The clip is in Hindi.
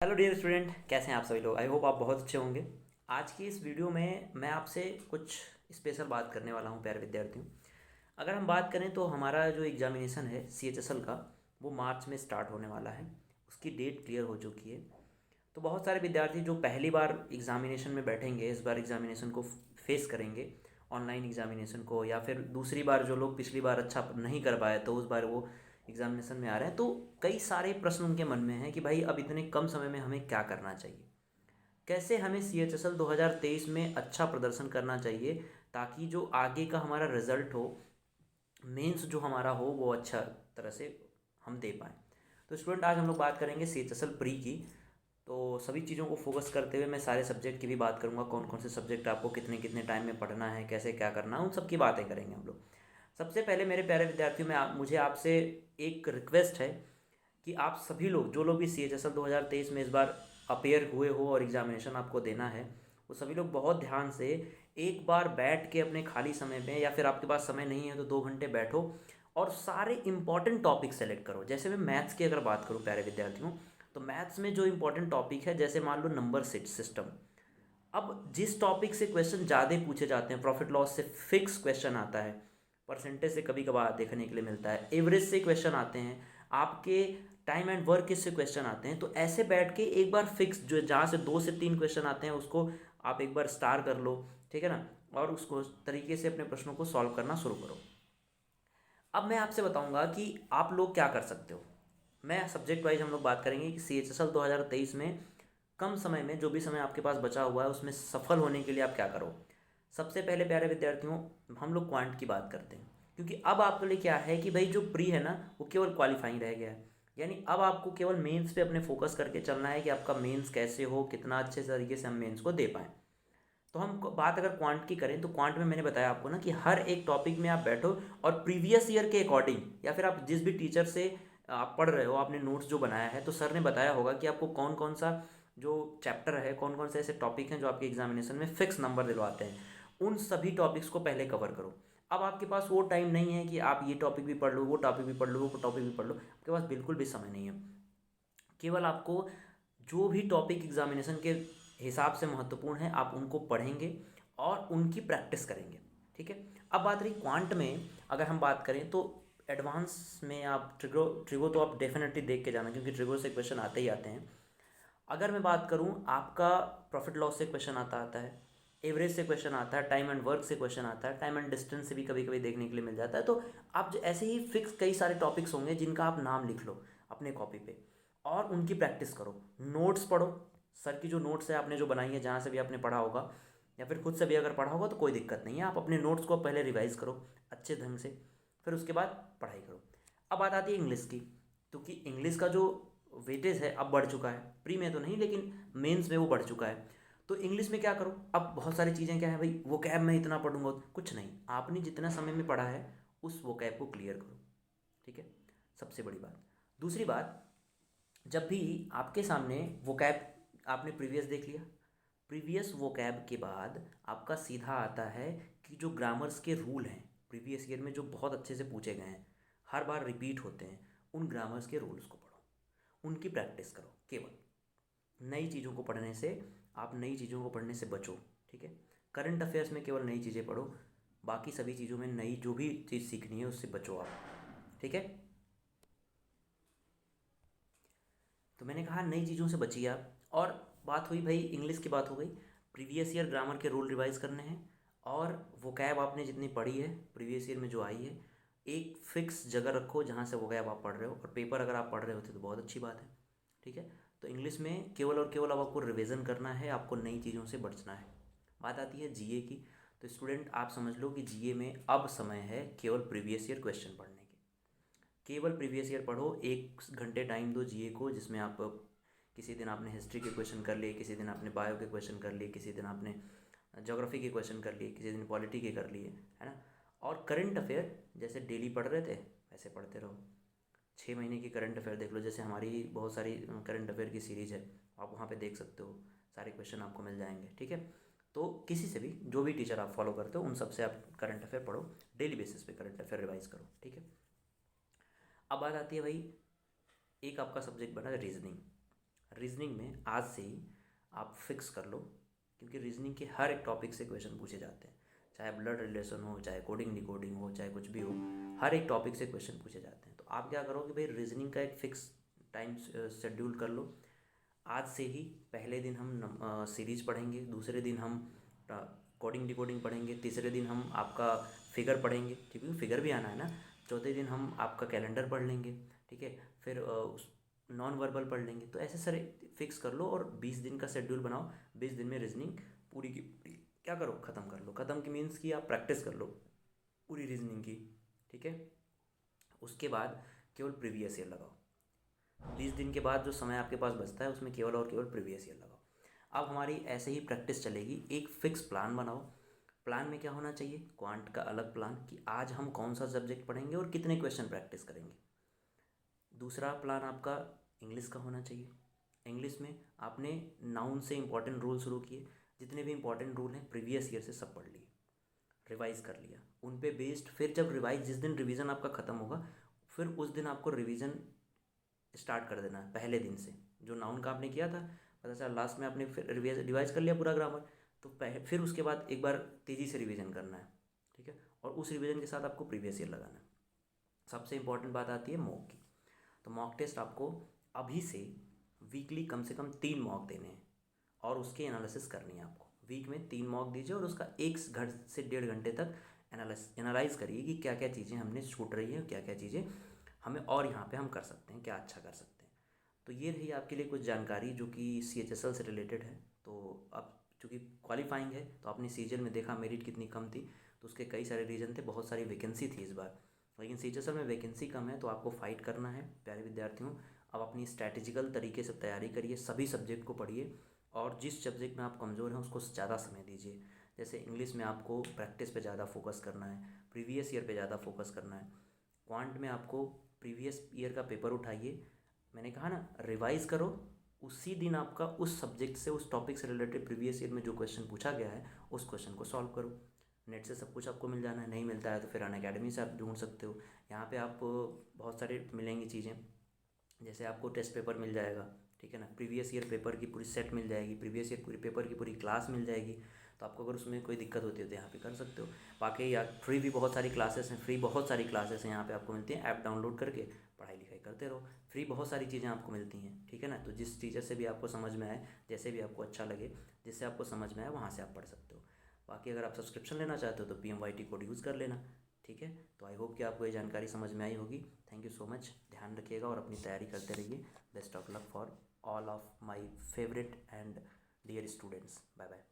हेलो डियर स्टूडेंट, कैसे हैं आप सभी लोग। आई होप आप बहुत अच्छे होंगे। आज की इस वीडियो में मैं आपसे कुछ स्पेशल बात करने वाला हूं प्यारे विद्यार्थियों। अगर हम बात करें तो हमारा जो एग्जामिनेशन है CHSL का, वो मार्च में स्टार्ट होने वाला है। उसकी डेट क्लियर हो चुकी है। तो बहुत सारे विद्यार्थी जो पहली बार एग्जामिनेशन में बैठेंगे, इस बार एग्जामिनेशन को फेस करेंगे, ऑनलाइन एग्जामिनेशन को, या फिर दूसरी बार जो लोग पिछली बार अच्छा नहीं कर पाए तो उस बार वो एग्जामिनेशन में आ रहे हैं, तो कई सारे प्रश्न उनके मन में हैं कि भाई अब इतने कम समय में हमें क्या करना चाहिए, कैसे हमें CHSL 2023 में अच्छा प्रदर्शन करना चाहिए, ताकि जो आगे का हमारा रिजल्ट हो, मेंस जो हमारा हो, वो अच्छा तरह से हम दे पाएँ। तो स्टूडेंट, आज हम लोग बात करेंगे CHSL प्री की। तो सभी चीज़ों को फोकस करते हुए मैं सारे सब्जेक्ट की भी बात करूंगा, कौन कौन से सब्जेक्ट आपको कितने कितने टाइम में पढ़ना है, कैसे क्या करना है, उन सब की बातें करेंगे हम लोग। सबसे पहले मेरे प्यारे विद्यार्थियों में मुझे आपसे एक रिक्वेस्ट है कि आप सभी लोग, जो लोग भी CHSL 2023 में इस बार अपेयर हुए हो और एग्जामिनेशन आपको देना है, वो सभी लोग बहुत ध्यान से एक बार बैठ के अपने खाली समय में, या फिर आपके पास समय नहीं है तो 2 घंटे बैठो और सारे इंपॉर्टेंट टॉपिक सेलेक्ट करो। जैसे मैं मैथ्स की अगर बात करूँ प्यारे विद्यार्थियों, तो मैथ्स में जो इंपॉर्टेंट टॉपिक है, जैसे मान लो नंबर सिस्टम। अब जिस टॉपिक से क्वेश्चन ज़्यादा पूछे जाते हैं, प्रॉफिट लॉस से फिक्स क्वेश्चन आता है, परसेंटेज से कभी कभार देखने के लिए मिलता है, एवरेज से क्वेश्चन आते हैं, आपके टाइम एंड वर्क से क्वेश्चन आते हैं। तो ऐसे बैठ के एक बार फिक्स, जो जहाँ से 2 से 3 क्वेश्चन आते हैं, उसको आप एक बार स्टार कर लो, ठीक है ना, और उसको तरीके से अपने प्रश्नों को सॉल्व करना शुरू करो। अब मैं आपसे बताऊंगा कि आप लोग क्या कर सकते हो। मैं सब्जेक्ट वाइज हम लोग बात करेंगे कि CHSL 2023 में कम समय में, जो भी समय आपके पास बचा हुआ है, उसमें सफल होने के लिए आप क्या करो। सबसे पहले प्यारे विद्यार्थियों, हम लोग क्वांट की बात करते हैं, क्योंकि अब आपके लिए क्या है कि भाई जो प्री है ना, वो केवल क्वालिफाइंग रह गया है। यानी अब आपको केवल मेंस पे अपने फोकस करके चलना है कि आपका मेंस कैसे हो, कितना अच्छे तरीके से हम मेंस को दे पाएँ। तो हम बात अगर क्वांट की करें, तो क्वांट में मैंने बताया आपको ना कि हर एक टॉपिक में आप बैठो और प्रीवियस ईयर के अकॉर्डिंग, या फिर आप जिस भी टीचर से आप पढ़ रहे हो, आपने नोट्स जो बनाया है, तो सर ने बताया होगा कि आपको कौन कौन सा जो चैप्टर है, कौन कौन से ऐसे टॉपिक हैं जो आपके एग्जामिनेशन में फिक्स नंबर दिलवाते हैं, उन सभी टॉपिक्स को पहले कवर करो। अब आपके पास वो टाइम नहीं है कि आप ये टॉपिक भी पढ़ लो, वो टॉपिक भी पढ़ लो, वो टॉपिक भी पढ़ लो, आपके पास बिल्कुल भी समय नहीं है। केवल आपको जो भी टॉपिक एग्जामिनेशन के हिसाब से महत्वपूर्ण है, आप उनको पढ़ेंगे और उनकी प्रैक्टिस करेंगे, ठीक है। अब बात रही क्वांट में, अगर हम बात करें तो एडवांस में आप ट्रिगो ट्रिगो तो आप डेफिनेटली देख के जाना, क्योंकि ट्रिगो से क्वेश्चन आते ही आते हैं। अगर मैं बात करूं, आपका प्रॉफिट लॉस से क्वेश्चन आता है, एवरेज से क्वेश्चन आता है, टाइम एंड वर्क से क्वेश्चन आता है, टाइम एंड डिस्टेंस से भी कभी कभी देखने के लिए मिल जाता है। तो आप ऐसे ही फिक्स कई सारे टॉपिक्स होंगे जिनका आप नाम लिख लो अपने कॉपी पे और उनकी प्रैक्टिस करो। नोट्स पढ़ो, सर की जो नोट्स है आपने जो बनाई है, जहाँ से भी आपने पढ़ा होगा, या फिर खुद से भी अगर पढ़ा होगा तो कोई दिक्कत नहीं है, आप अपने नोट्स को पहले रिवाइज करो अच्छे ढंग से, फिर उसके बाद पढ़ाई करो। अब बात आती है इंग्लिश की, क्योंकि इंग्लिश का जो वेटेज है अब बढ़ चुका है, प्री में तो नहीं लेकिन मेंस में वो बढ़ चुका है। तो इंग्लिश में क्या करो, अब बहुत सारी चीज़ें क्या है भाई, वो कैब में इतना पढ़ूंगा, कुछ नहीं, आपने जितना समय में पढ़ा है उस वो कैब को क्लियर करो, ठीक है। सबसे बड़ी बात। दूसरी बात, जब भी आपके सामने वो कैब, आपने प्रीवियस देख लिया, प्रीवियस वो कैब के बाद आपका सीधा आता है कि जो ग्रामर्स के रूल हैं प्रीवियस ईयर में, जो बहुत अच्छे से पूछे गए हैं, हर बार रिपीट होते हैं, उन ग्रामर्स के रूल्स को पढ़ो, उनकी प्रैक्टिस करो। केवल नई चीज़ों को पढ़ने से, आप नई चीज़ों को पढ़ने से बचो, ठीक है। करंट अफेयर्स में केवल नई चीज़ें पढ़ो, बाकी सभी चीज़ों में नई जो भी चीज़ सीखनी है उससे बचो आप, ठीक है। तो मैंने कहा नई चीज़ों से बचिए आप। और बात हुई भाई, इंग्लिश की बात हो गई, प्रीवियस ईयर ग्रामर के रूल रिवाइज करने हैं, और वो कैब आपने जितनी पढ़ी है प्रीवियस ईयर में जो आई है, एक फिक्स जगह रखो जहाँ से वो कैब आप पढ़ रहे हो, और पेपर अगर आप पढ़ रहे होते तो बहुत अच्छी बात है, ठीक है। तो इंग्लिश में केवल और केवल अब आपको रिवीजन करना है, आपको नई चीज़ों से बचना है। बात आती है जीए की। तो स्टूडेंट, आप समझ लो कि जीए में अब समय है केवल प्रीवियस ईयर क्वेश्चन पढ़ने के। केवल प्रीवियस ईयर पढ़ो, 1 घंटे टाइम दो जीए को, जिसमें आप किसी दिन आपने हिस्ट्री के क्वेश्चन कर लिए, किसी दिन आपने बायो के क्वेश्चन कर लिए, किसी दिन आपने ज्योग्राफी के क्वेश्चन कर लिए, किसी दिन पॉलिटी के कर लिए, है ना। और करंट अफेयर जैसे डेली पढ़ रहे थे वैसे पढ़ते रहो। 6 महीने की करंट अफेयर देख लो, जैसे हमारी बहुत सारी करंट अफेयर की सीरीज़ है, आप वहाँ पे देख सकते हो, सारे क्वेश्चन आपको मिल जाएंगे, ठीक है। तो किसी से भी, जो भी टीचर आप फॉलो करते हो, उन सबसे आप करंट अफेयर पढ़ो, डेली बेसिस पे करंट अफेयर रिवाइज करो, ठीक है। अब बात आती है भाई, एक आपका सब्जेक्ट बना रीजनिंग। रीजनिंग में आज से ही आप फिक्स कर लो, क्योंकि रीजनिंग के हर एक टॉपिक से क्वेश्चन पूछे जाते हैं, चाहे ब्लड रिलेशन हो, चाहे कोडिंग डिकोडिंग हो, चाहे कुछ भी हो, हर एक टॉपिक से क्वेश्चन पूछे जाते हैं। तो आप क्या करो कि भाई रीजनिंग का एक फिक्स टाइम शेड्यूल कर लो। आज से ही पहले दिन हम सीरीज पढ़ेंगे, दूसरे दिन हम कोडिंग डिकोडिंग पढ़ेंगे, तीसरे दिन हम आपका फिगर पढ़ेंगे, क्योंकि फिगर भी आना है ना। चौथे दिन हम आपका कैलेंडर पढ़ लेंगे, ठीक है। फिर उस नॉन वर्बल पढ़ लेंगे। तो ऐसे सारे फिक्स कर लो और 20 दिन का शेड्यूल बनाओ। 20 दिन में रीजनिंग पूरी की पूरी क्या करो, ख़त्म कर लो। ख़त्म की मीन्स कि आप प्रैक्टिस कर लो पूरी रीजनिंग की, ठीक है। उसके बाद केवल प्रीवियस ईयर लगाओ। 20 दिन के बाद जो समय आपके पास बचता है उसमें केवल और केवल प्रीवियस ईयर लगाओ। अब हमारी ऐसे ही प्रैक्टिस चलेगी। एक फिक्स प्लान बनाओ। प्लान में क्या होना चाहिए, क्वांट का अलग प्लान कि आज हम कौन सा सब्जेक्ट पढ़ेंगे और कितने क्वेश्चन प्रैक्टिस करेंगे। दूसरा प्लान आपका इंग्लिश का होना चाहिए। इंग्लिश में आपने नाउन से इंपॉर्टेंट रूल शुरू किए, जितने भी इंपॉर्टेंट रूल हैं प्रीवियस ईयर से सब पढ़ लिए, रिवाइज कर लिया उन पे बेस्ड। फिर जब रिवाइज, जिस दिन रिवीजन आपका ख़त्म होगा, फिर उस दिन आपको रिवीजन स्टार्ट कर देना है पहले दिन से। जो नाउन का आपने किया था, पता चला लास्ट में आपने फिर रिवाइज कर लिया पूरा ग्रामर, तो फिर उसके बाद एक बार तेज़ी से रिवीजन करना है, ठीक है। और उस रिवीजन के साथ आपको प्रीवियस ईयर लगाना है। सबसे इंपॉर्टेंट बात आती है मॉक की। तो मॉक टेस्ट आपको अभी से वीकली कम से कम 3 मॉक देने हैं और उसकी एनालिसिस करनी है आपको। वीक में 3 मॉक दीजिए और उसका 1 से 1.5 घंटे तक एनालाइज करिए कि क्या क्या चीज़ें हमने छूट रही हैं, क्या क्या चीज़ें हमें और यहाँ पे हम कर सकते हैं, क्या अच्छा कर सकते हैं। तो ये रही आपके लिए कुछ जानकारी जो कि CHSL से रिलेटेड है। तो अब चूँकि क्वालिफाइंग है तो आपने सीजीएल में देखा मेरिट कितनी कम थी, तो उसके कई सारे रीज़न थे, बहुत सारी वैकेंसी थी इस बार। लेकिन CHSL में वैकेंसी कम है तो आपको फ़ाइट करना है प्यारे विद्यार्थियों। अब अपनी स्ट्रैटेजिकल तरीके से तैयारी करिए, सभी सब्जेक्ट को पढ़िए और जिस सब्जेक्ट में आप कमज़ोर हैं उसको ज़्यादा समय दीजिए। जैसे इंग्लिश में आपको प्रैक्टिस पे ज़्यादा फोकस करना है, प्रीवियस ईयर पे ज़्यादा फोकस करना है। क्वांट में आपको प्रीवियस ईयर का पेपर उठाइए, मैंने कहा ना रिवाइज़ करो। उसी दिन आपका उस सब्जेक्ट से, उस टॉपिक से रिलेटेड प्रीवियस ईयर में जो क्वेश्चन पूछा गया है उस क्वेश्चन को सॉल्व करो। नेट से सब कुछ आपको मिल जाना है, नहीं मिलता है तो फिर अनअकैडमी से आप ढूंढ सकते हो। यहाँ पे आप बहुत सारे मिलेंगी चीज़ें, जैसे आपको टेस्ट पेपर मिल जाएगा, ठीक है ना, प्रीवियस ईयर पेपर की पूरी सेट मिल जाएगी, प्रीवियस ईयर पूरी पेपर की पूरी क्लास मिल जाएगी। तो आपको अगर उसमें कोई दिक्कत होती है तो यहाँ पे कर सकते हो। बाकी या फ्री भी बहुत सारी क्लासेस हैं, फ्री बहुत सारी क्लासेस हैं यहाँ पे आपको मिलती हैं। ऐप डाउनलोड करके पढ़ाई लिखाई करते रहो, फ्री बहुत सारी चीज़ें आपको मिलती हैं, ठीक है ना। तो जिस टीचर से भी आपको समझ में आए, जैसे भी आपको अच्छा लगे, जिससे आपको समझ में आए वहाँ से आप पढ़ सकते हो। बाकी अगर आप सब्सक्रिप्शन लेना चाहते हो तो PMYT कोड यूज़ कर लेना, ठीक है। तो आई होप कि आपको ये जानकारी समझ में आई होगी। Thank you so much. ध्यान रखिएगा और अपनी तैयारी करते रहिए। Best of luck for all of my favourite and dear students. Bye bye.